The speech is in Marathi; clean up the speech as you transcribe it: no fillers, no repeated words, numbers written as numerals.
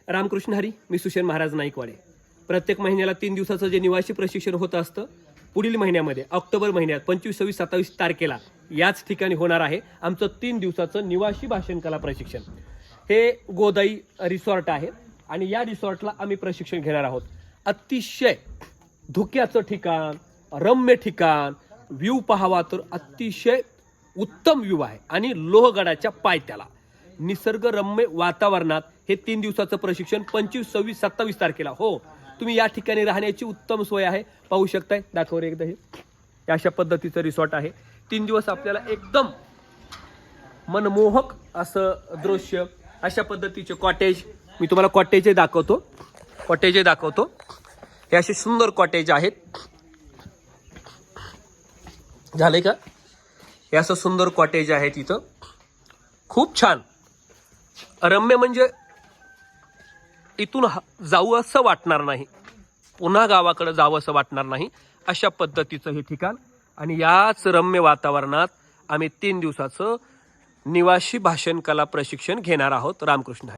रामकृष्ण हरी, मी सुषेण महाराज नाईकवाडे. प्रत्येक महिन्याला 3 दिवसाचं जे निवासी प्रशिक्षण होत असतं, पुढील महिन्यामध्ये ऑक्टोबर महिन्यात 25, 26, 27 तारखेला याच ठिकाणी होणार आहे आमचं 3 दिवसाचं निवासी भाषण कला प्रशिक्षण. हे गोदाई रिसॉर्ट आहे आणि या रिसॉर्टला आम्ही प्रशिक्षण घेणार आहोत. अतिशय धुक्याचं ठिकाण, रम्य ठिकाण, व्ह्यू पाहावा तर अतिशय उत्तम व्ह्यू आहे आणि लोहगडाच्या पायथ्याला निसर्गरम्य वातावरणात हे 3 दिवसाचं प्रशिक्षण 25, 26, 27 तारखेला. हो, तुम्ही या ठिकाणी राहण्याची उत्तम सोय आहे. पाहू शकताय, दाखव रे एकदा. हे अशा पद्धतीचं रिसॉर्ट आहे. 3 दिवस आपल्याला एकदम मनमोहक असं दृश्य, अशा पद्धतीचे कॉटेज, मी तुम्हाला कॉटेज दाखवतो. हे असे सुंदर कॉटेज आहेत. झालंय का? हे असं सुंदर कॉटेज आहे तिथं, खूप छान रम्य, म्हणजे इथून जाऊ असं वाटणार नाही, पुन्हा गावाकडे जावं असं वाटणार नाही, अशा पद्धतीचं हे ठिकाण. आणि याच रम्य वातावरणात आम्ही 3 दिवसाचं निवासी भाषण कला प्रशिक्षण घेणार आहोत. रामकृष्ण.